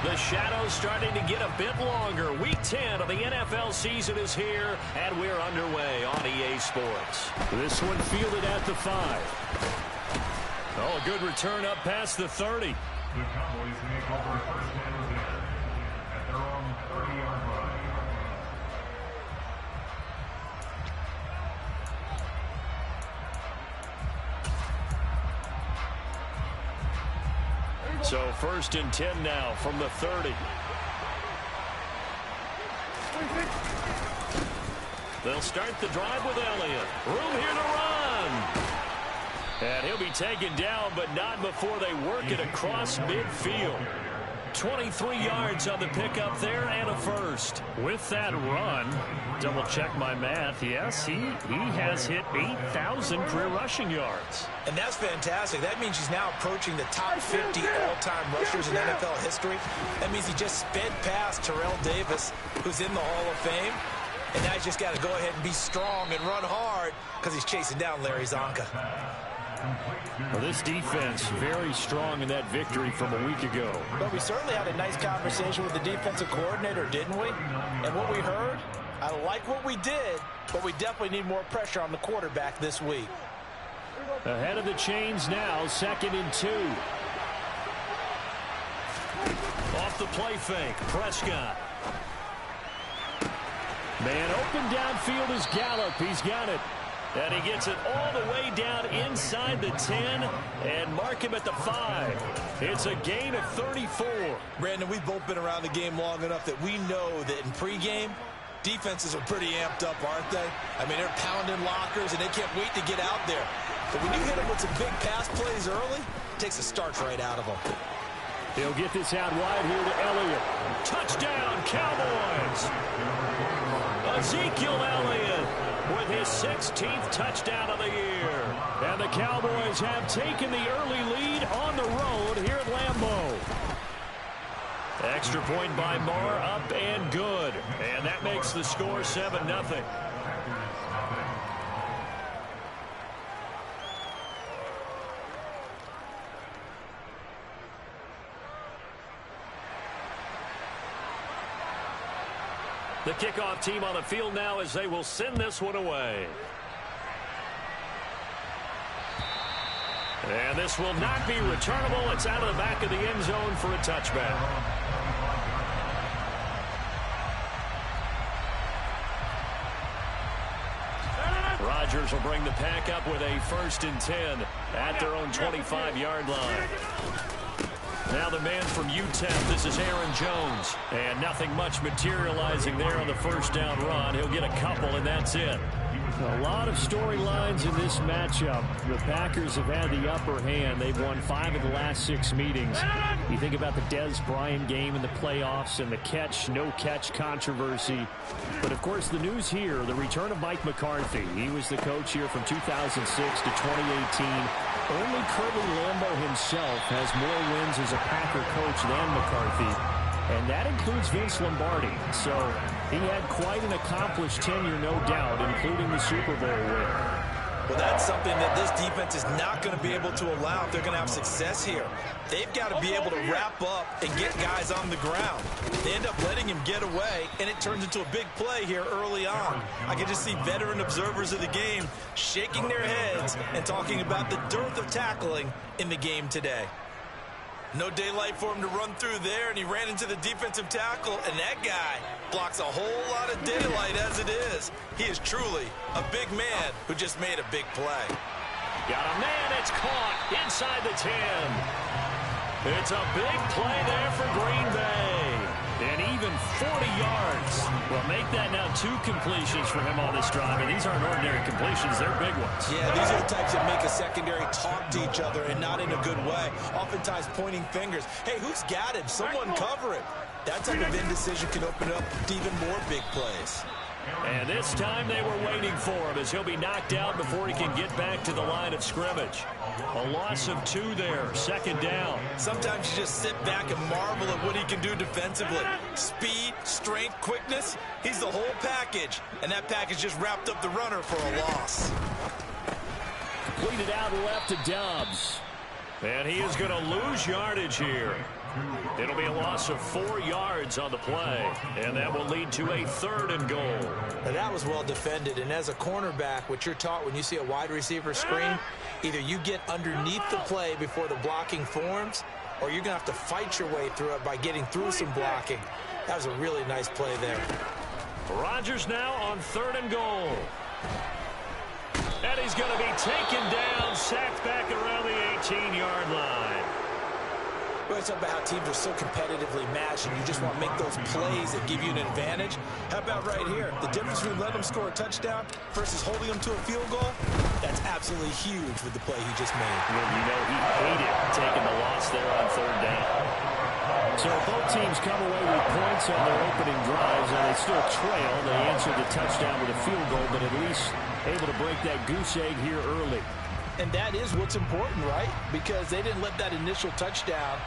The shadows starting to get a bit longer. Week 10 of the NFL season is here, and we're underway on EA Sports. This one fielded at the 5. Oh, a good return up past the 30. The Cowboys make over first down at their own 30-yard line. So 1st and 10 now from the 30. They'll start the drive with Elliott. Room here to run. And he'll be taken down, but not before they work it across midfield. 23 yards on the pickup there and a first. With that run, double check my math. Yes, he has hit 8,000 career rushing yards. And that's fantastic. That means he's now approaching the top 50 all-time rushers in NFL history. That means he just sped past Terrell Davis, who's in the Hall of Fame. And now he's just got to go ahead and be strong and run hard because he's chasing down Larry Zonka. Well, this defense very strong in that victory from a week ago. But we certainly had a nice conversation with the defensive coordinator, didn't we? And what we heard, I like what we did, but we definitely need more pressure on the quarterback this week. Ahead of the chains now, 2nd and 2. Off the play fake, Prescott. Man open downfield is Gallup. He's got it. And he gets it all the way down inside the 10 and mark him at the 5. It's a gain of 34. Brandon, we've both been around the game long enough that we know that in pregame, defenses are pretty amped up, aren't they? I mean, they're pounding lockers, and they can't wait to get out there. But when you hit them with some big pass plays early, it takes a starch right out of them. He'll get this out wide here to Elliott. Touchdown, Cowboys! Ezekiel Elliott with his 16th touchdown of the year. And the Cowboys have taken the early lead on the road here at Lambeau. Extra point by Marr, up and good. And that makes the score 7-0. The kickoff team on the field now as they will send this one away. And this will not be returnable. It's out of the back of the end zone for a touchback. Rodgers will bring the pack up with a 1st and 10 at their own 25-yard line. Now the man from UTEP, this is Aaron Jones. And nothing much materializing there on the first down run. He'll get a couple, and that's it. A lot of storylines in this matchup. The Packers have had the upper hand. They've won 5 of the last 6 meetings. You think about the Dez Bryant game in the playoffs and the catch, no catch controversy. But, of course, the news here, the return of Mike McCarthy. He was the coach here from 2006 to 2018. Only Curly Lambeau himself has more wins as a Packer coach than McCarthy. And that includes Vince Lombardi. So he had quite an accomplished tenure, no doubt, including the Super Bowl win. Well, that's something that this defense is not going to be able to allow if they're going to have success here. They've got to be able to wrap up and get guys on the ground. They end up letting him get away, and it turns into a big play here early on. I can just see veteran observers of the game shaking their heads and talking about the dearth of tackling in the game today. No daylight for him to run through there, and he ran into the defensive tackle, and that guy blocks a whole lot of daylight as it is. He is truly a big man who just made a big play. Got a man, it's caught inside the 10. It's a big play there for Green Bay. And even 40 yards. Well, make that now 2 completions for him on this drive. And these aren't ordinary completions. They're big ones. Yeah, these are the types that make a secondary talk to each other and not in a good way. Oftentimes pointing fingers. Hey, who's got him? Someone cover it. That type of indecision can open up to even more big plays. And this time they were waiting for him as he'll be knocked out before he can get back to the line of scrimmage. A loss of 2 there, 2nd down. Sometimes you just sit back and marvel at what he can do defensively. Speed, strength, quickness, he's the whole package. And that package just wrapped up the runner for a loss. Completed out left to Dobbs. And he is going to lose yardage here. It'll be a loss of 4 yards on the play, and that will lead to a 3rd and goal. Now that was well defended, and as a cornerback, what you're taught when you see a wide receiver screen, either you get underneath the play before the blocking forms, or you're going to have to fight your way through it by getting through some blocking. That was a really nice play there. Rodgers now on 3rd and goal. And he's going to be taken down, sacked back around the 18-yard line. We always talk about how teams are so competitively matched, and you just want to make those plays that give you an advantage. How about right here? The difference between letting them score a touchdown versus holding them to a field goal, that's absolutely huge with the play he just made. Well, you know, he hated taking the loss there on 3rd down. So both teams come away with points on their opening drives, and they still trail. They answered the touchdown with a field goal, but at least able to break that goose egg here early. And that is what's important, right? Because they didn't let that initial touchdown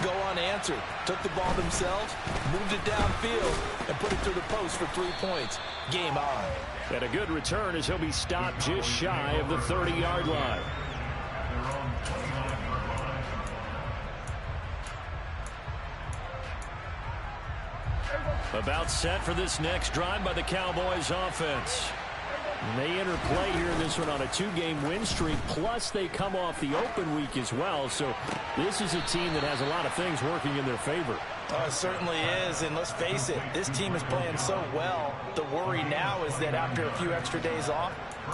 go unanswered. Took the ball themselves, moved it downfield, and put it through the post for 3 points. Game on. And a good return as he'll be stopped just shy of the 30-yard line. About set for this next drive by the Cowboys offense. And they enter play here in this one on a 2-game win streak, plus they come off the open week as well. So this is a team that has a lot of things working in their favor. Oh, it certainly is, and let's face it, this team is playing so well. The worry now is that after a few extra days off,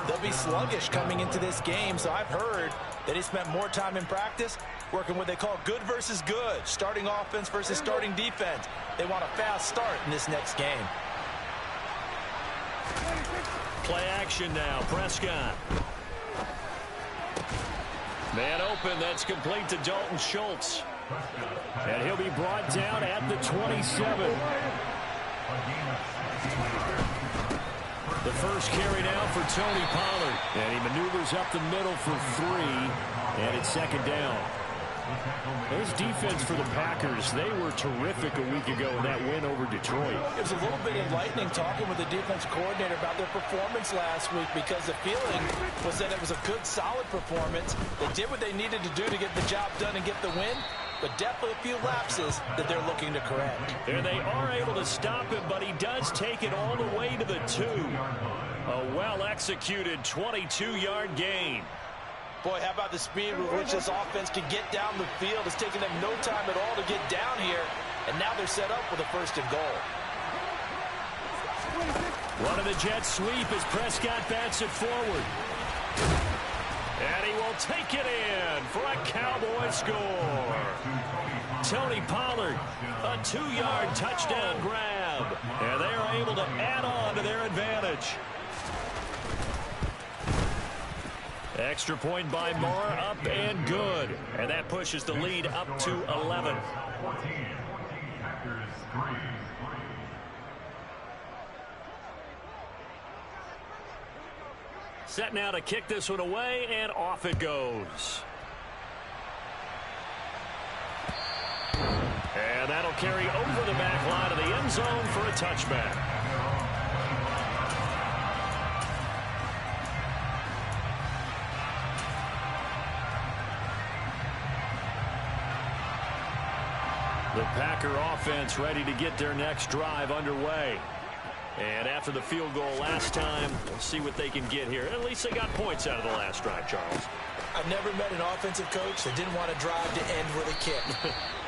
they'll be sluggish coming into this game. So I've heard that he spent more time in practice working what they call good versus good, starting offense versus starting defense. They want a fast start in this next game. Play action now, Prescott. Man open, that's complete to Dalton Schultz. And he'll be brought down at the 27. The first carry now for Tony Pollard. And he maneuvers up the middle for 3. And it's 2nd down. This defense for the Packers, they were terrific a week ago in that win over Detroit. It was a little bit enlightening talking with the defense coordinator about their performance last week, because the feeling was that it was a good, solid performance. They did what they needed to do to get the job done and get the win, but definitely a few lapses that they're looking to correct. There they are able to stop him, but he does take it all the way to the 2. A well-executed 22-yard gain. Boy, how about the speed with which this offense can get down the field? It's taken them no time at all to get down here, and now they're set up with a 1st and goal. One of the Jets sweep as Prescott bats it forward. And he will take it in for a Cowboy score. Tony Pollard, a 2-yard touchdown grab. And they are able to add on to their advantage. Extra point by Moore, up and good. And that pushes the lead up to 11. Set now to kick this one away, and off it goes. And that'll carry over the back line of the end zone for a touchback. The Packer offense ready to get their next drive underway. And after the field goal last time, we'll see what they can get here. At least they got points out of the last drive, Charles. I've never met an offensive coach that didn't want to drive to end with a kick.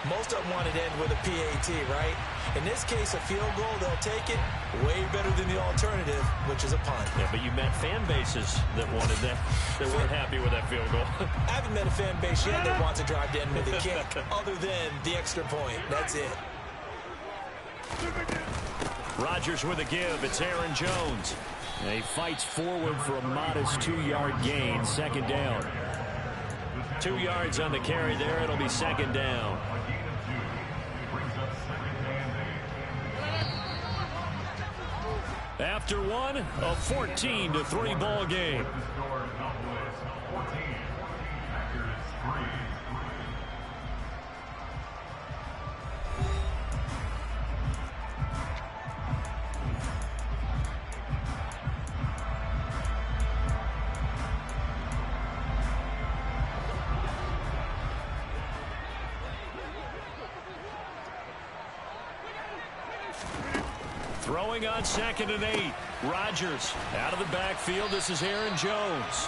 Most of them wanted to end with a PAT, right? In this case, a field goal, they'll take it way better than the alternative, which is a punt. Yeah, but you met fan bases that wanted that, that weren't happy with that field goal. I haven't met a fan base yet that wants to drive to end with a kick, other than the extra point. That's it. Rodgers with a give. It's Aaron Jones. And he fights forward for a modest 2-yard gain. 2nd down. 2 yards on the carry there. It'll be 2nd down. After one, a 14-3 ball game. Throwing on 2nd and 8. Rodgers out of the backfield. This is Aaron Jones.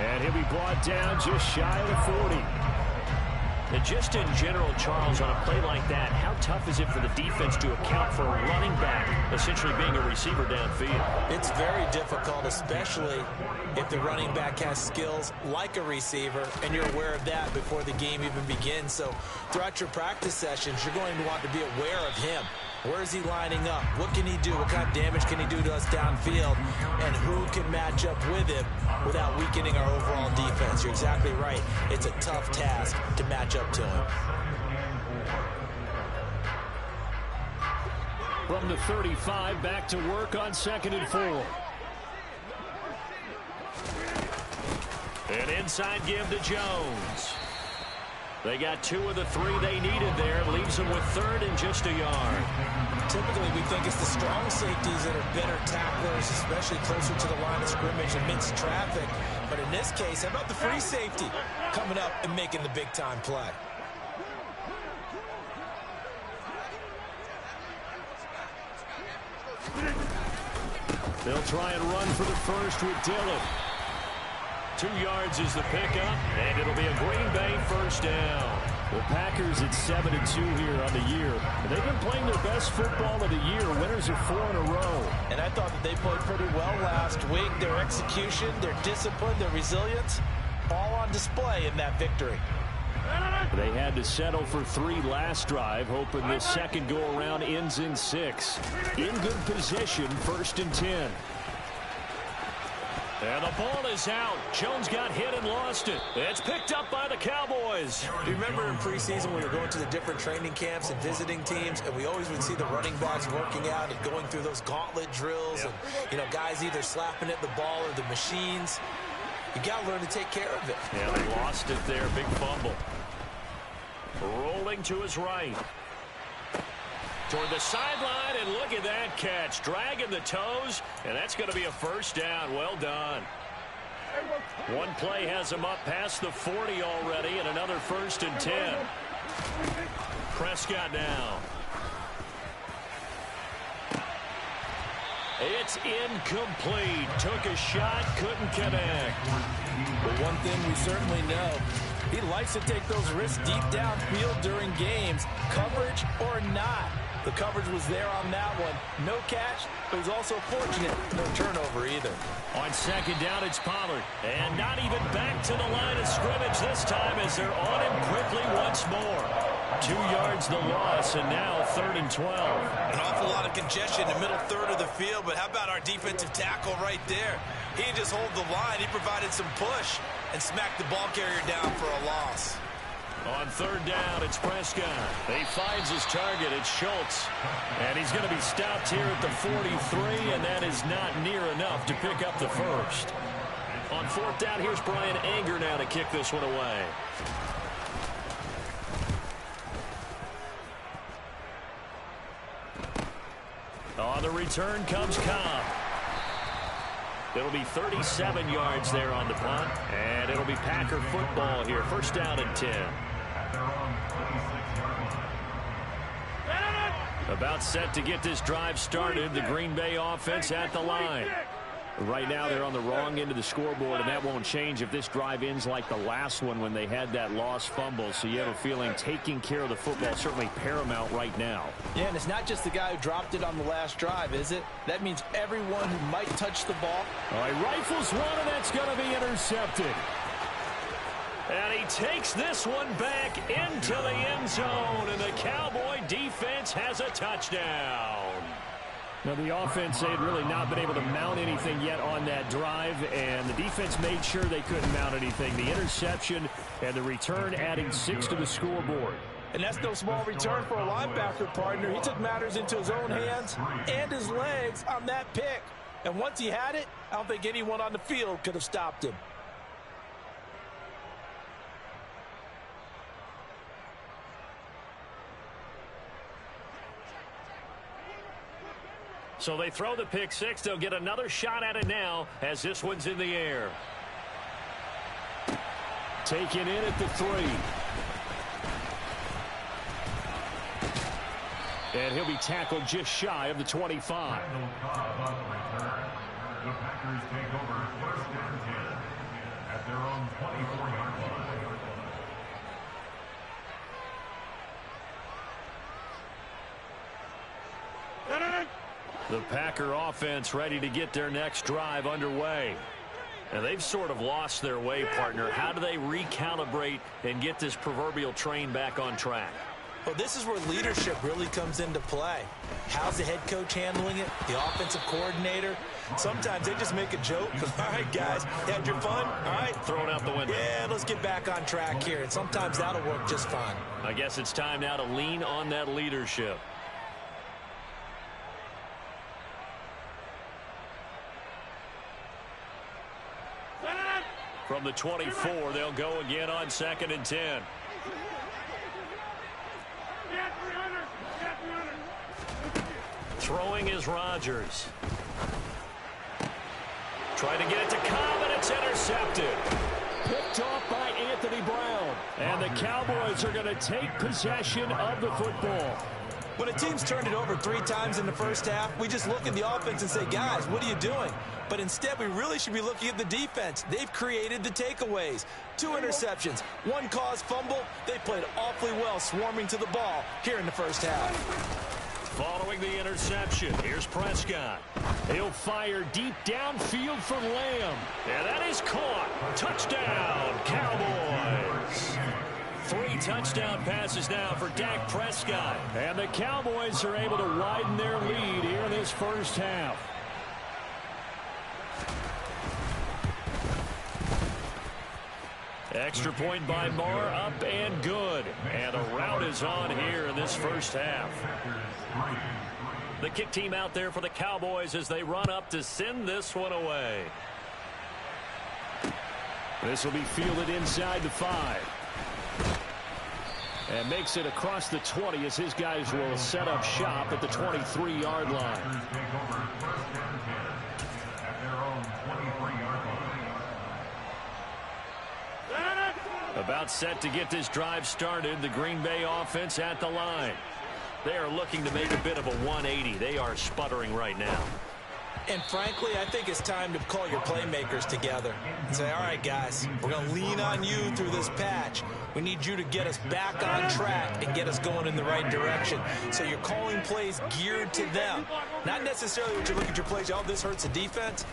And he'll be brought down just shy of the 40. And just in general, Charles, on a play like that, how tough is it for the defense to account for a running back essentially being a receiver downfield? It's very difficult, especially if the running back has skills like a receiver, and you're aware of that before the game even begins. So throughout your practice sessions, you're going to want to be aware of him. Where is he lining up? What can he do? What kind of damage can he do to us downfield? And who can match up with him without weakening our overall defense? You're exactly right. It's a tough task to match up to him. From the 35, back to work on 2nd and 4. An inside give to Jones. They got 2 of the 3 they needed there. Leaves them with 3rd and just a yard. Typically, we think it's the strong safeties that are better tacklers, especially closer to the line of scrimmage amidst traffic. But in this case, how about the free safety coming up and making the big-time play? They'll try and run for the first with Dillon. 2 yards is the pickup, and it'll be a Green Bay first down. The Packers at 7-2 here on the year. And they've been playing their best football of the year. Winners of 4 in a row. And I thought that they played pretty well last week. Their execution, their discipline, their resilience, all on display in that victory. They had to settle for 3 last drive, hoping this second go-around ends in 6. In good position, 1st and 10. And the ball is out. Jones got hit and lost it. It's picked up by the Cowboys. Do you remember in preseason when we were going to the different training camps and visiting teams, and we always would see the running backs working out and going through those gauntlet drills, and, you know, guys either slapping at the ball or the machines. You got to learn to take care of it. Yeah, they lost it there. Big fumble. Rolling to his right. Toward the sideline, and look at that catch. Dragging the toes, and that's going to be a first down. Well done. One play has him up past the 40 already, and another 1st and 10. Prescott now. It's incomplete. Took a shot, couldn't connect. But one thing we certainly know, he likes to take those risks deep downfield during games, coverage or not. The coverage was there on that one. No catch, but he's also fortunate. No turnover either. On 2nd down, it's Pollard. And not even back to the line of scrimmage this time as they're on him quickly once more. 2 yards the loss, and now 3rd and 12. An awful lot of congestion in the middle third of the field, but how about our defensive tackle right there? He didn't just hold the line. He provided some push and smacked the ball carrier down for a loss. On 3rd down, it's Prescott. He finds his target. It's Schultz. And he's going to be stopped here at the 43, and that is not near enough to pick up the first. On 4th down, here's Brian Anger now to kick this one away. On the return comes Cobb. It'll be 37 yards there on the punt, and it'll be Packer football here. 1st down and 10. About set to get this drive started. The Green Bay offense at the line. Right now they're on the wrong end of the scoreboard, and that won't change if this drive ends like the last one when they had that lost fumble. So you have a feeling taking care of the football certainly paramount right now. Yeah, and it's not just the guy who dropped it on the last drive, is it? That means everyone who might touch the ball. All right, rifles one, and that's going to be intercepted. And he takes this one back into the end zone, and the Cowboy defense has a touchdown. Now, the offense, they had really not been able to mount anything yet on that drive, and the defense made sure they couldn't mount anything. The interception and the return adding 6 to the scoreboard. And that's no small return for a linebacker partner. He took matters into his own hands and his legs on that pick. And once he had it, I don't think anyone on the field could have stopped him. So they throw the pick 6. They'll get another shot at it now as this one's in the air. Taken in at the 3. And he'll be tackled just shy of the 25. The Packers take over first and 10 at their own 24-yard line. The Packer offense ready to get their next drive underway. And they've sort of lost their way, partner. How do they recalibrate and get this proverbial train back on track? Well, this is where leadership really comes into play. How's the head coach handling it? The offensive coordinator? Sometimes they just make a joke. All right, guys, had your fun? All right. Throw it out the window. Yeah, let's get back on track here. And sometimes that'll work just fine. I guess it's time now to lean on that leadership. From the 24, they'll go again on 2nd and 10. Throwing is Rodgers. Trying to get it to Cobb, and it's intercepted. Picked off by Anthony Brown. And the Cowboys are going to take possession of the football. When a team's turned it over 3 times in the first half, we just look at the offense and say, guys, what are you doing? But instead, we really should be looking at the defense. They've created the takeaways. 2 interceptions, 1 caused fumble. They played awfully well swarming to the ball here in the first half. Following the interception, here's Prescott. He'll fire deep downfield for Lamb. And that is caught. Touchdown, Cowboys. 3 touchdown passes now for Dak Prescott. And the Cowboys are able to widen their lead here in this first half. Extra point by Marr, up and good. And a rout is on here in this first half. The kick team out there for the Cowboys as they run up to send this one away. This will be fielded inside the 5. And makes it across the 20 as his guys will set up shop at the 23-yard line. About set to get this drive started. The Green Bay offense at the line. They are looking to make a bit of a 180. They are sputtering right now. And frankly, I think it's time to call your playmakers together and say, all right, guys, we're going to lean on you through this patch. We need you to get us back on track and get us going in the right direction. So you're calling plays geared to them. Not necessarily what you look at your plays, oh, this hurts the defense.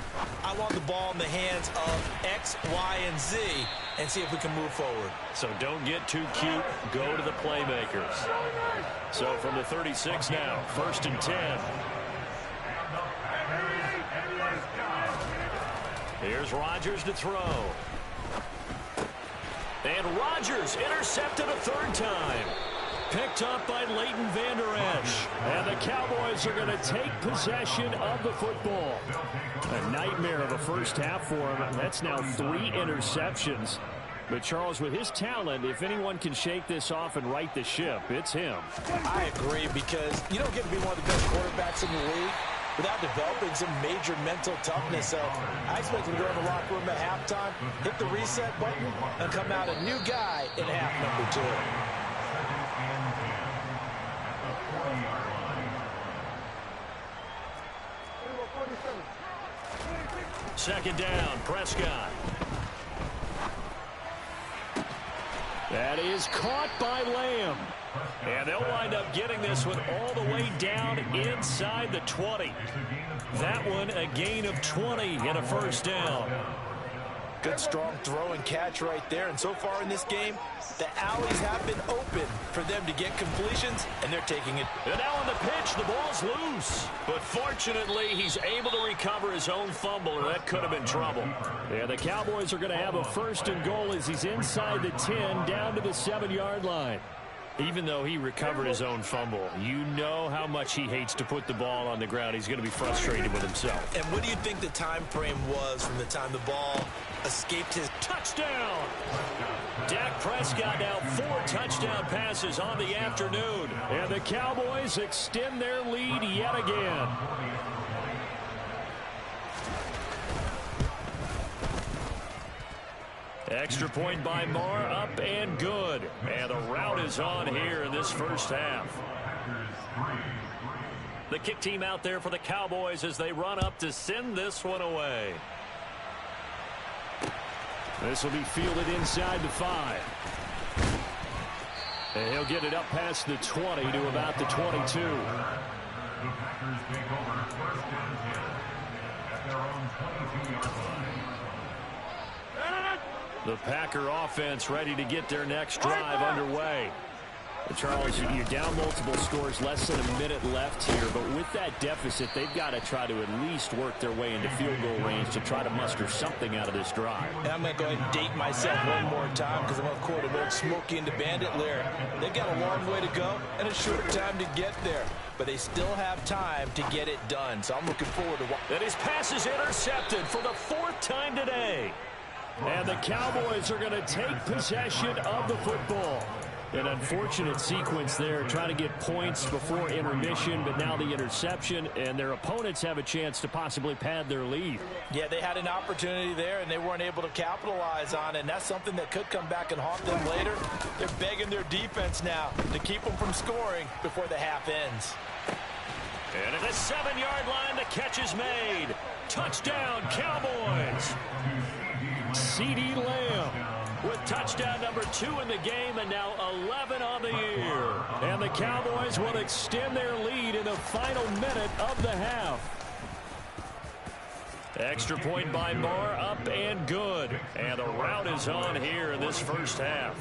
I want the ball in the hands of X, Y, and Z and see if we can move forward. So don't get too cute. Go to the playmakers. So from the 36 now, 1st and 10. Here's Rodgers to throw. And Rodgers intercepted a 3rd time. Picked up by Leighton Vander Esch. And the Cowboys are going to take possession of the football. A nightmare of a first half for him. That's now 3 interceptions. But, Charles, with his talent, if anyone can shake this off and right the ship, it's him. I agree, because you don't get to be one of the best quarterbacks in the league without developing some major mental toughness. So I expect him to go in the locker room at halftime, hit the reset button, and come out a new guy in half number 2. 2nd down, Prescott. That is caught by Lamb. And they'll wind up getting this one all the way down inside the 20. That one a gain of 20 and a 1st down. Good, strong throw and catch right there. And so far in this game, the alleys have been open for them to get completions, and they're taking it. And now on the pitch, the ball's loose. But fortunately, he's able to recover his own fumble, or that could have been trouble. Yeah, the Cowboys are going to have a 1st and goal as he's inside the 10, down to the 7-yard line. Even though he recovered his own fumble, you know how much he hates to put the ball on the ground. He's going to be frustrated with himself. And what do you think the time frame was from the time the ball escaped his touchdown? Dak Prescott now 4 touchdown passes on the afternoon. And the Cowboys extend their lead yet again. Extra point by Marr, up and good. And a rout is on here in this first half. The kick team out there for the Cowboys as they run up to send this one away. This will be fielded inside the 5. And he'll get it up past the 20 to about the 22. The Packers take over first and 10 at their own 22-yard line. The Packer offense ready to get their next drive underway. Charles, you're down multiple scores, less than a minute left here, but with that deficit, they've got to try to at least work their way into field goal range to try to muster something out of this drive. And I'm going to go ahead and date myself one more time because I'm going to quote a very Smokey and the Bandit lyric. They've got a long way to go and a short time to get there, but they still have time to get it done, so I'm looking forward to watching. And his pass is intercepted for the 4th time today. And the Cowboys are going to take possession of the football. An unfortunate sequence there, trying to get points before intermission, but now the interception, and their opponents have a chance to possibly pad their lead. Yeah, they had an opportunity there, and they weren't able to capitalize on it, and that's something that could come back and haunt them later. They're begging their defense now to keep them from scoring before the half ends. And at the 7-yard line, the catch is made. Touchdown, Cowboys. CeeDee Lamb with touchdown number 2 in the game, and now 11 on the year. And the Cowboys will extend their lead in the final minute of the half. Extra point by Moore, up and good. And the rout is on here in this first half.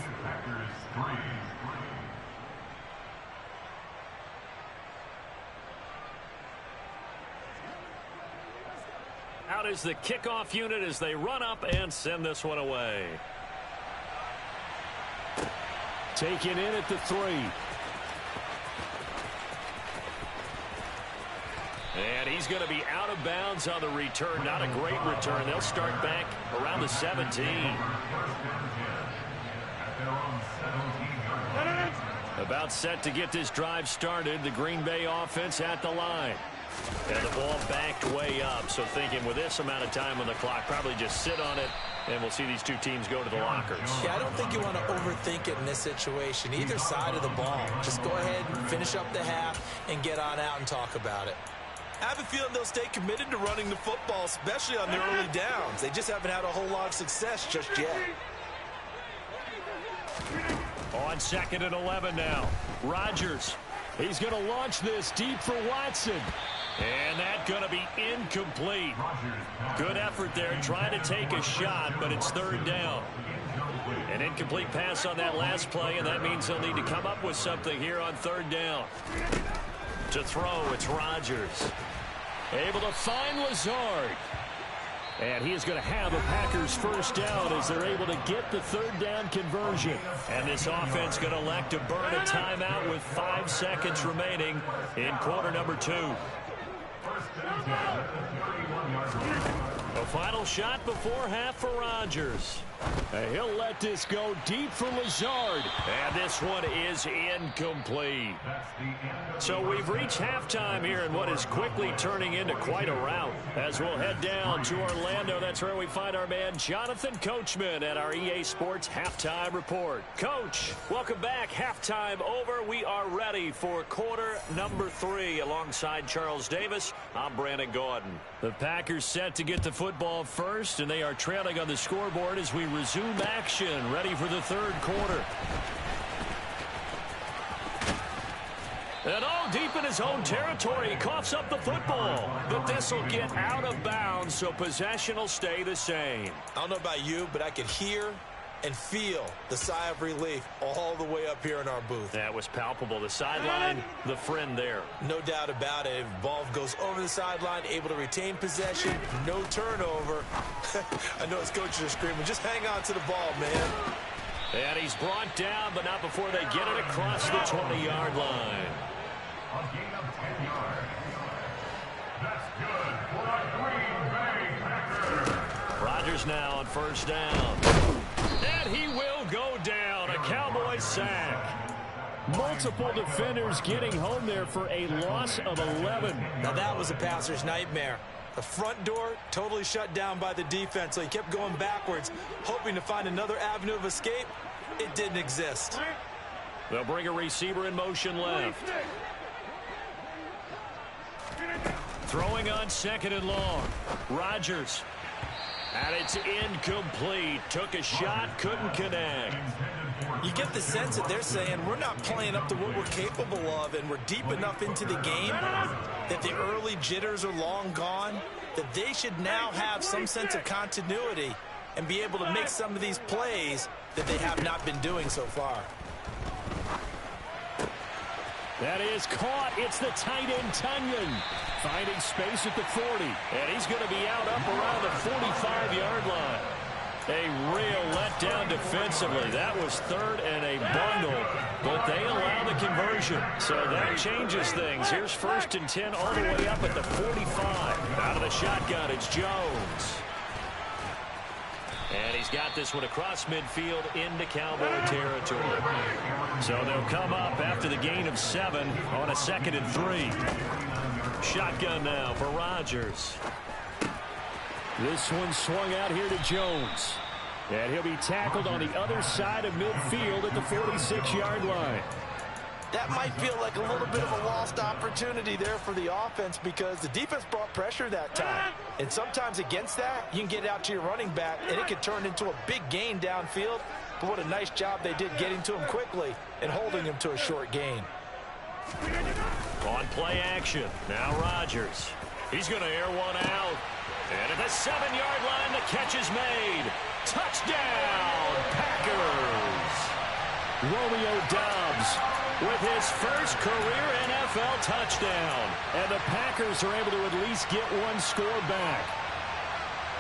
Out is the kickoff unit as they run up and send this one away. Taken in at the 3. And he's going to be out of bounds on the return. Not a great return. They'll start back around the 17. About set to get this drive started. The Green Bay offense at the line. And the ball backed way up. So thinking with this amount of time on the clock, probably just sit on it, and we'll see these two teams go to the lockers. Yeah, I don't think you want to overthink it in this situation. Either side of the ball. Just go ahead and finish up the half and get on out and talk about it. I have a feeling they'll stay committed to running the football, especially on their early downs. They just haven't had a whole lot of success just yet. On 2nd and 11 now. Rodgers. He's going to launch this deep for Watson. And that's going to be incomplete. Good effort there trying to take a shot, but it's 3rd down. An incomplete pass on that last play, and that means they'll need to come up with something here on 3rd down. To throw, it's Rodgers. Able to find Lazard. And he is going to have the Packers first down as they're able to get the 3rd down conversion. And this offense going to elect to burn a timeout with 5 seconds remaining in quarter number 2. A final shot before half for Rodgers. And he'll let this go deep for Lazard. And this one is incomplete. So we've reached halftime here in what is quickly turning into quite a rout. As we'll head down to Orlando, that's where we find our man Jonathan Coachman at our EA Sports Halftime Report. Coach, welcome back. Halftime over. We are ready for quarter number 3 alongside Charles Davis. I'm Brandon Gordon. The Packers set to get the football first, and they are trailing on the scoreboard as we resume action, ready for the 3rd quarter. And all deep in his own territory, he coughs up the football. But this will get out of bounds, so possession will stay the same. I don't know about you, but I could hear and feel the sigh of relief all the way up here in our booth. That was palpable. The sideline, the friend there. No doubt about it. If the ball goes over the sideline, able to retain possession, no turnover. I know his coaches are screaming, just hang on to the ball, man. And he's brought down, but not before they get it across the 20-yard line. A gain of 10 yards. That's good for a Green Bay Packer. Rodgers now on 1st down. And he will go down. A Cowboys sack. Multiple defenders getting home there for a loss of 11. Now that was a passer's nightmare. The front door totally shut down by the defense, so he kept going backwards, hoping to find another avenue of escape. It didn't exist. They'll bring a receiver in motion left. Throwing on 2nd and long. Rodgers. And it's incomplete. Took a shot, couldn't connect. You get the sense that they're saying we're not playing up to what we're capable of, and we're deep enough into the game that the early jitters are long gone, that they should now have some sense of continuity and be able to make some of these plays that they have not been doing so far. That is caught. It's the tight end, Tunyon. Finding space at the 40. And he's going to be out up around the 45-yard line. A real letdown defensively. That was 3rd and a bundle, but they allow the conversion. So that changes things. Here's 1st and 10 all the way up at the 45. Out of the shotgun, it's Jones. And he's got this one across midfield into Cowboy territory. So they'll come up after the gain of 7 on a 2nd and 3. Shotgun now for Rodgers. This one swung out here to Jones. And he'll be tackled on the other side of midfield at the 46-yard line. That might feel like a little bit of a lost opportunity there for the offense because the defense brought pressure that time. And sometimes against that, you can get out to your running back, and it could turn into a big gain downfield. But what a nice job they did getting to him quickly and holding him to a short gain. On play action, now Rodgers. He's going to air one out. And at the 7-yard line, the catch is made. Touchdown, Packers! Romeo Doubs with his first career NFL touchdown. And the Packers are able to at least get one score back.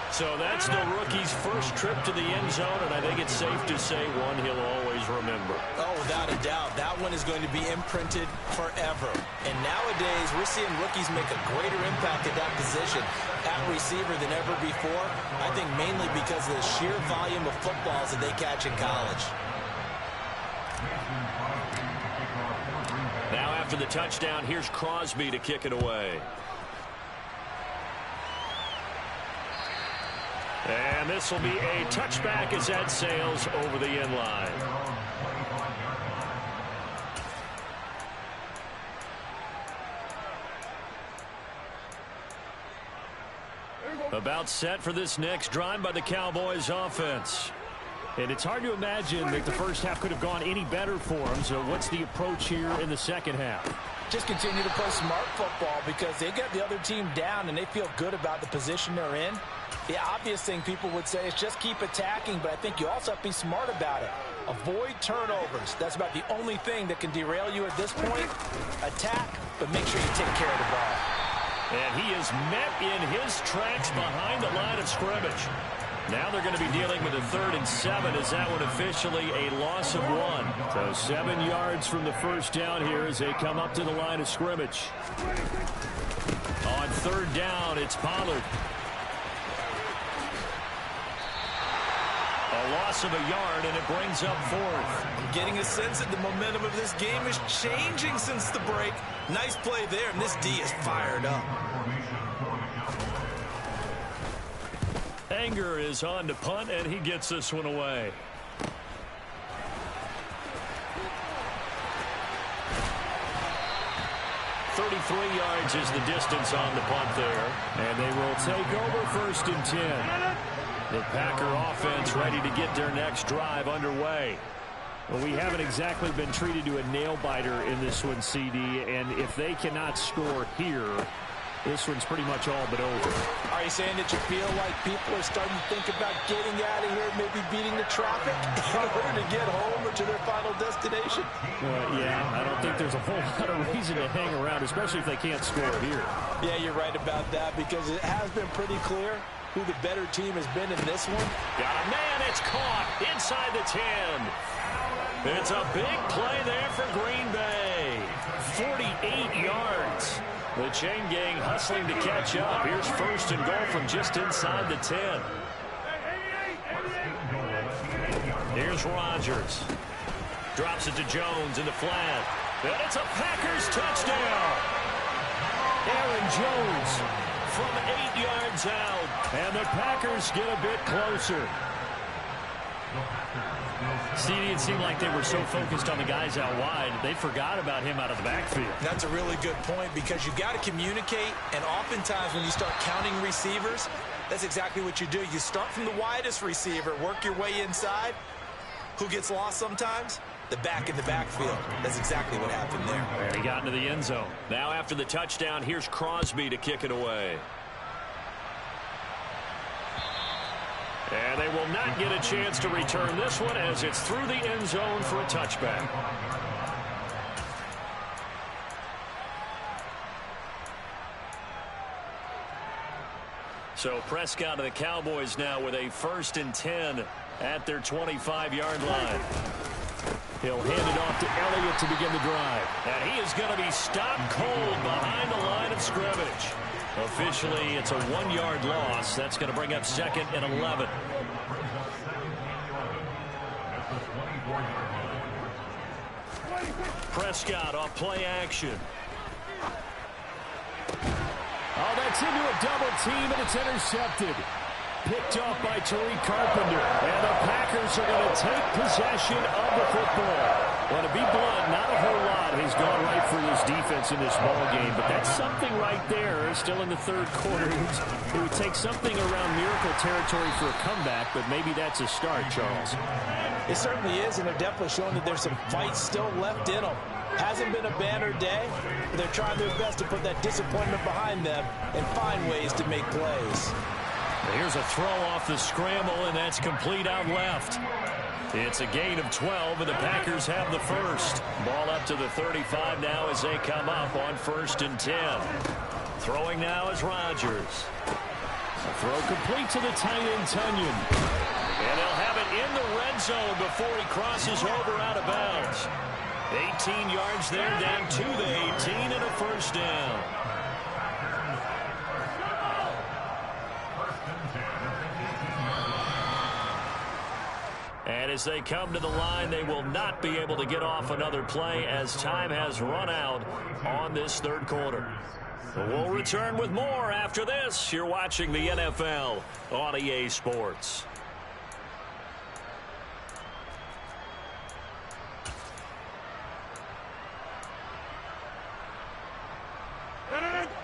So that's the rookie's first trip to the end zone, and I think it's safe to say one he'll always remember. Oh, without a doubt. That one is going to be imprinted forever. And nowadays, we're seeing rookies make a greater impact at that position at receiver than ever before. I think mainly because of the sheer volume of footballs that they catch in college. Now after the touchdown, here's Crosby to kick it away. And this will be a touchback as that sails over the end line. About set for this next drive by the Cowboys offense. And it's hard to imagine that the first half could have gone any better for them. So what's the approach here in the second half? Just continue to play smart football because they got the other team down and they feel good about the position they're in. The obvious thing people would say is just keep attacking, but I think you also have to be smart about it. Avoid turnovers. That's about the only thing that can derail you at this point. Attack, but make sure you take care of the ball. And he is met in his tracks behind the line of scrimmage. Now they're going to be dealing with a 3rd and 7 as that one officially a loss of 1. So 7 yards from the first down here as they come up to the line of scrimmage. On 3rd down, it's Pollard. A loss of a yard, and it brings up 4th. I'm getting a sense that the momentum of this game is changing since the break. Nice play there, and this D is fired up. Anger is on to punt, and he gets this one away. .33 yards is the distance on the punt there. And they will take over 1st and 10. The Packer offense ready to get their next drive underway. Well, we haven't exactly been treated to a nail-biter in this one, CD. And if they cannot score here, this one's pretty much all but over. Are you saying that you feel like people are starting to think about getting out of here, maybe beating the traffic in order to get home or to their final destination? Yeah, I don't think there's a whole lot of reason to hang around, especially if they can't score here. Yeah, you're right about that because it has been pretty clear who the better team has been in this one. Got a man, it's caught inside the 10. It's a big play there for Green Bay. 48 yards. The chain gang hustling to catch up. Here's 1st and goal from just inside the 10. Here's Rodgers. Drops it to Jones in the flat. And it's a Packers touchdown. Aaron Jones from 8 yards out. And the Packers get a bit closer. CD, it seemed like they were so focused on the guys out wide, they forgot about him out of the backfield. That's a really good point because you've got to communicate, and oftentimes when you start counting receivers, that's exactly what you do. You start from the widest receiver, work your way inside. Who gets lost sometimes? The back in the backfield. That's exactly what happened there. And he got into the end zone. Now after the touchdown, here's Crosby to kick it away. And they will not get a chance to return this one as it's through the end zone for a touchback. So Prescott and the Cowboys now with a 1st and 10 at their 25-yard line. He'll hand it off to Elliott to begin the drive. And he is going to be stopped cold behind the line of scrimmage. Officially, it's a 1-yard loss. That's going to bring up 2nd and 11. Prescott off play action. Oh, that's into a double team, and it's intercepted. Picked off by Tariq Carpenter. And the Packers are going to take possession of the football. Well, to be blunt, not a whole lot has gone right for this defense in this ball game, but that's something right there. Still in the 3rd quarter. It would take something around miracle territory for a comeback, but maybe that's a start, Charles. It certainly is, and they're definitely showing that there's some fight still left in them. Hasn't been a banner day, but they're trying their best to put that disappointment behind them and find ways to make plays. Here's a throw off the scramble, and that's complete out left. It's a gain of 12, and the Packers have the first. Ball up to the 35 now as they come up on 1st and 10. Throwing now is Rodgers. A throw complete to the tight end, Tunyon. And they'll have it in the red zone before he crosses over out of bounds. 18 yards there, down to the 18, and a 1st down. And as they come to the line, they will not be able to get off another play as time has run out on this 3rd quarter. We'll return with more after this. You're watching the NFL on EA Sports.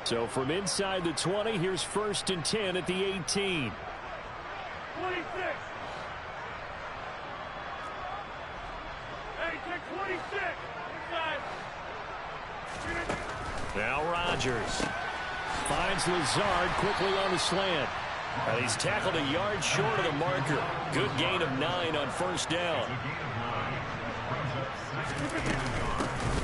So from inside the 20, here's 1st and 10 at the 18. 26. Hey, check 26. Now Rodgers Finds Lazard quickly on the slant. and he's tackled a yard short of the marker. Good gain of 9 on 1st down.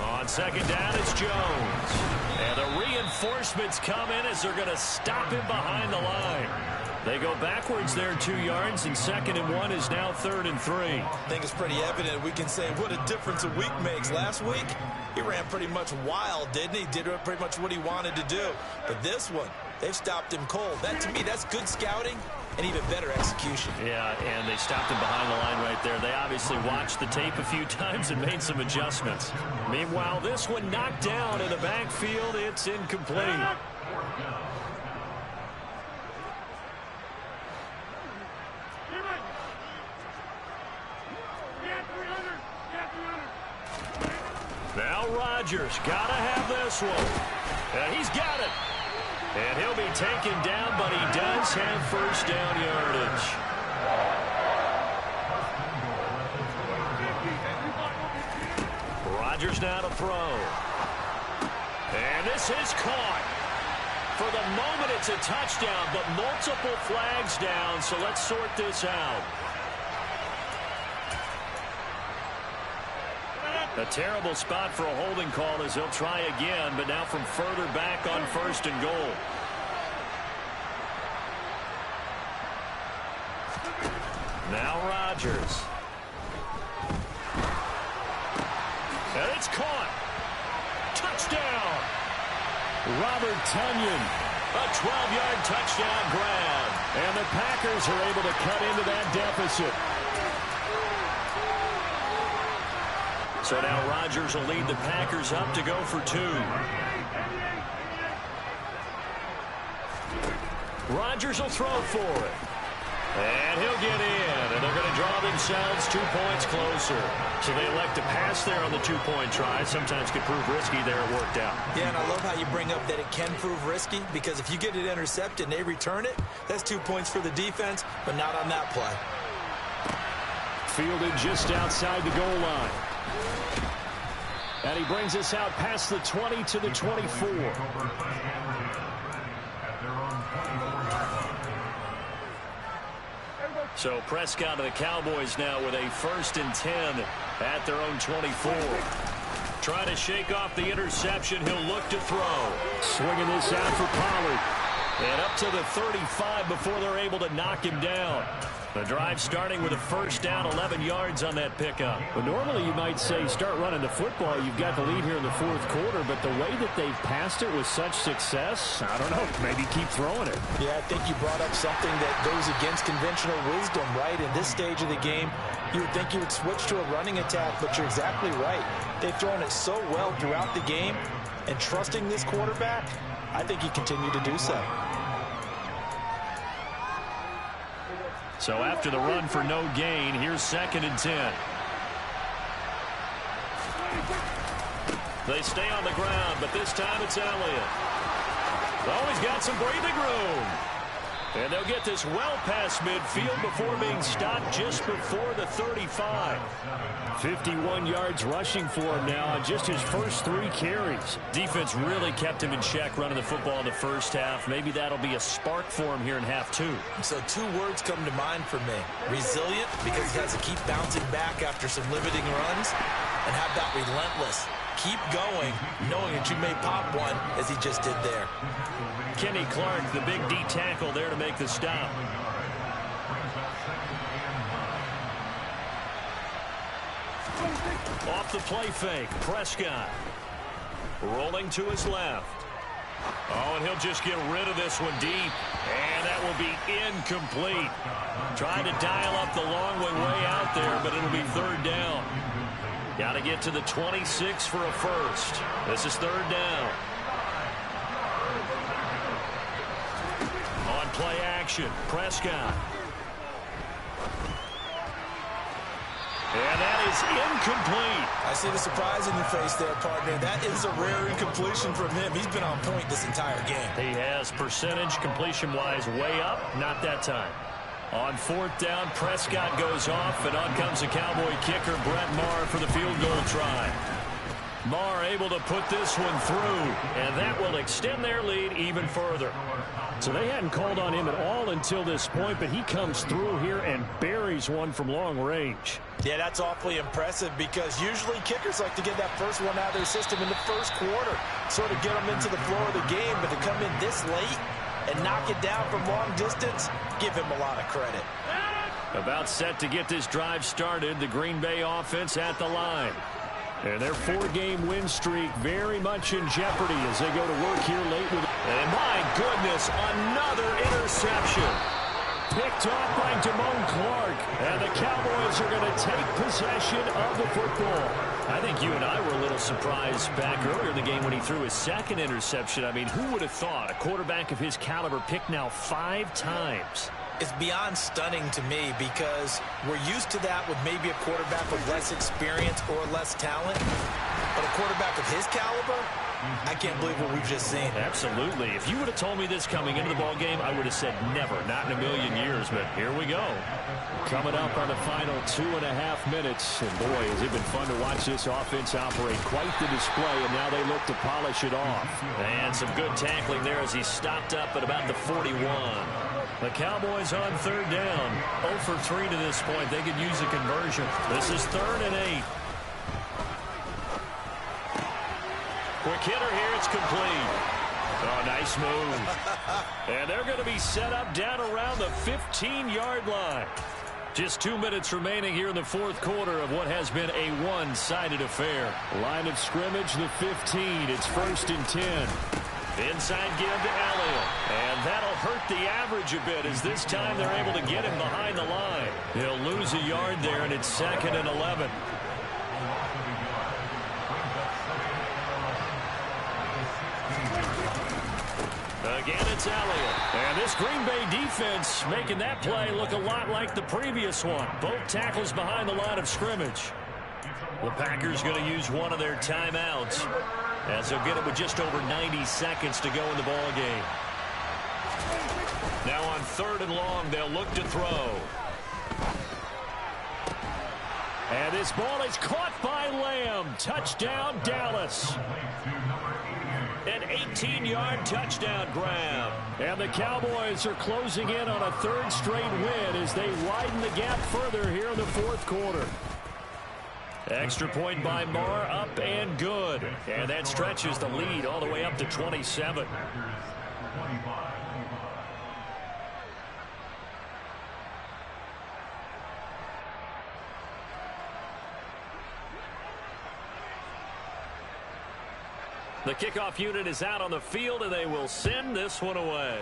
On 2nd down, it's Jones. And the reinforcements come in as they're going to stop him behind the line. They go backwards there 2 yards, and 2nd and 1 is now 3rd and 3. I think it's pretty evident. We can say what a difference a week makes. Last week, he ran pretty much wild, didn't he? Did pretty much what he wanted to do. But this one, they've stopped him cold. That, to me, that's good scouting and even better execution. Yeah, and they stopped him behind the line right there. They obviously watched the tape a few times and made some adjustments. Meanwhile, this one knocked down in the backfield. It's incomplete. Now Rodgers got to have this one. And he's got it. And he'll be taken down, but he does have 1st down yardage. Rodgers now to throw. And this is caught. For the moment, it's a touchdown, but multiple flags down, so let's sort this out. A terrible spot for a holding call as they'll try again, but now from further back on 1st and goal. Now Rodgers. And it's caught. Touchdown. Robert Tunyon. A 12-yard touchdown grab. And the Packers are able to cut into that deficit. So now Rodgers will lead the Packers up to go for 2. Rodgers will throw for it. And he'll get in, and they're going to draw themselves 2 points closer. So they elect to pass there on the two-point try. Sometimes could prove risky there. It worked out. Yeah, and I love how you bring up that it can prove risky, because if you get it intercepted and they return it, that's 2 points for the defense, but not on that play. Fielded just outside the goal line. And he brings us out past the 20 to the 24. So Prescott and the Cowboys now with a 1st and 10 at their own 24. Trying to shake off the interception. He'll look to throw. Swinging this out for Pollard. And up to the 35 before they're able to knock him down. The drive starting with a 1st down, 11 yards on that pickup. But normally you might say start running the football. You've got the lead here in the 4th quarter, but the way that they've passed it with such success, I don't know, maybe keep throwing it. Yeah, I think you brought up something that goes against conventional wisdom, right? In this stage of the game, you would think you would switch to a running attack, but you're exactly right. They've thrown it so well throughout the game, and trusting this quarterback, I think he continued to do so. So after the run for no gain, here's 2nd and 10. They stay on the ground, but this time it's Elliott. Oh, he's got some breathing room. And they'll get this well past midfield before being stopped just before the 35. 51 yards rushing for him now on just his first 3 carries. Defense really kept him in check running the football in the first half. Maybe that'll be a spark for him here in half 2. So 2 words come to mind for me. Resilient, because he has to keep bouncing back after some limiting runs. And how about relentless? Keep going, knowing that you may pop one, as he just did there. Kenny Clark, the big D tackle there to make the stop. Off the play fake, Prescott. Rolling to his left. Oh, and he'll just get rid of this one deep. And that will be incomplete. Trying to dial up the long way out there, but it'll be 3rd down. Got to get to the 26 for a 1st. This is 3rd down. On play action, Prescott. And that is incomplete. I see the surprise in your face there, partner. That is a rare incompletion from him. He's been on point this entire game. He has percentage completion-wise way up. Not that time. On 4th down, Prescott goes off, and on comes the Cowboy kicker, Brett Maher, for the field goal try. Maher able to put this one through, and that will extend their lead even further. So they hadn't called on him at all until this point, but he comes through here and buries one from long range. Yeah, that's awfully impressive, because usually kickers like to get that first one out of their system in the 1st quarter, sort of get them into the flow of the game, but to come in this late and knock it down from long distance, give him a lot of credit. About set to get this drive started, the Green Bay offense at the line. And their 4-game win streak very much in jeopardy as they go to work here late with. And my goodness, another interception. Picked off by Damone Clark. And the Cowboys are going to take possession of the football. I think you and I were a little surprised back earlier in the game when he threw his 2nd interception. I mean, who would have thought a quarterback of his caliber picked now 5 times? It's beyond stunning to me, because we're used to that with maybe a quarterback with less experience or less talent. But a quarterback of his caliber, I can't believe what we've just seen. Absolutely. If you would have told me this coming into the ball game, I would have said never, not in a million years. But here we go. Coming up on the final 2.5 minutes. And boy, has it been fun to watch this offense operate. Quite the display, and now they look to polish it off. And some good tackling there as he stopped up at about the 41. The Cowboys on 3rd down. 0 for 3 to this point. They could use a conversion. This is 3rd and 8. Quick hitter here. It's complete. Oh, nice move. And they're going to be set up down around the 15-yard line. Just 2 minutes remaining here in the 4th quarter of what has been a one-sided affair. Line of scrimmage, the 15. It's 1st and 10. Inside give to Elliott. And that'll hurt the average a bit, as this time they're able to get him behind the line. He'll lose a yard there, and it's 2nd and 11. Again, it's Elliott. And this Green Bay defense making that play look a lot like the previous one. Both tackles behind the line of scrimmage. The Packers going to use one of their timeouts, as they'll get it with just over 90 seconds to go in the ball game. Now on 3rd and long, they'll look to throw. And this ball is caught by Lamb. Touchdown, Dallas. An 18-yard touchdown grab. And the Cowboys are closing in on a 3rd straight win as they widen the gap further here in the 4th quarter. Extra point by Marr, up and good. And that stretches the lead all the way up to 27. The kickoff unit is out on the field, and they will send this one away.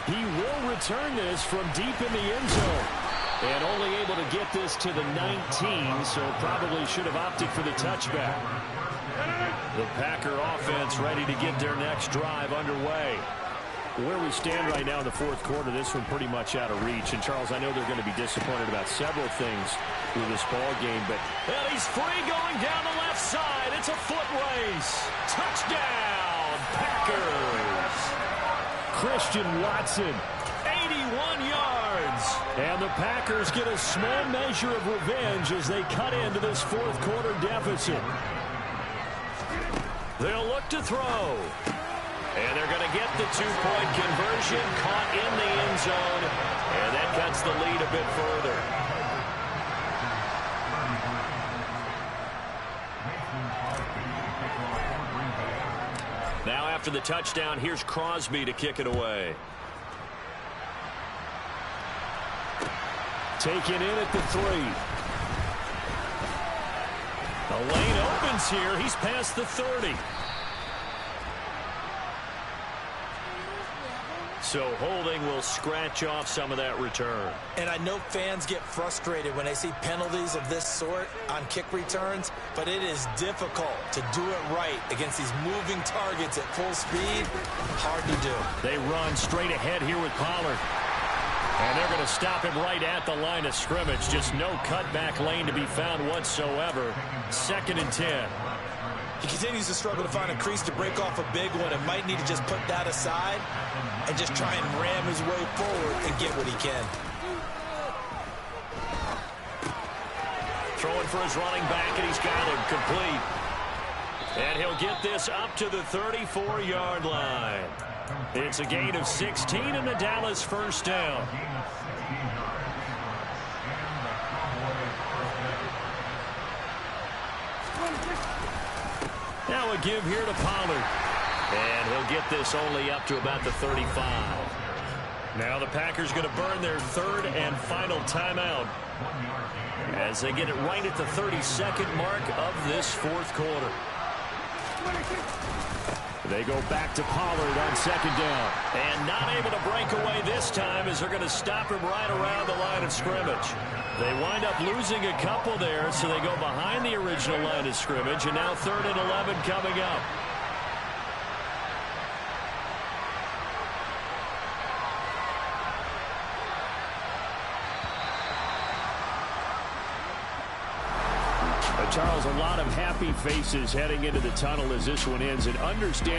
He will return this from deep in the end zone. And only able to get this to the 19, so probably should have opted for the touchback. The Packer offense ready to get their next drive underway. Where we stand right now in the 4th quarter, this one pretty much out of reach. And, Charles, I know they're going to be disappointed about several things with this ball game, but well, he's free going down the left side. It's a foot race. Touchdown, Packers. Christian Watson, 81 yards. And the Packers get a small measure of revenge as they cut into this 4th quarter deficit. They'll look to throw. And they're going to get the 2-point conversion, caught in the end zone, and that cuts the lead a bit further. Now after the touchdown, here's Crosby to kick it away. Taken in at the 3. The lane opens here. He's past the 30. So holding will scratch off some of that return. And I know fans get frustrated when they see penalties of this sort on kick returns, but it is difficult to do it right against these moving targets at full speed. Hard to do. They run straight ahead here with Pollard. And they're going to stop him right at the line of scrimmage. Just no cutback lane to be found whatsoever. 2nd and 10. He continues to struggle to find a crease to break off a big one and might need to just put that aside and just try and ram his way forward and get what he can. Throwing for his running back, and he's got him complete. And he'll get this up to the 34-yard line. It's a gain of 16 and the Dallas 1st down. Now a give here to Pollard. And he'll get this only up to about the 35. Now the Packers going to burn their 3rd and final timeout as they get it right at the 32nd mark of this 4th quarter. They go back to Pollard on 2nd down. And not able to break away this time as they're going to stop him right around the line of scrimmage. They wind up losing a couple there, so they go behind the original line of scrimmage, and now 3rd and 11 coming up. Charles, a lot of happy faces heading into the tunnel as this one ends, and understand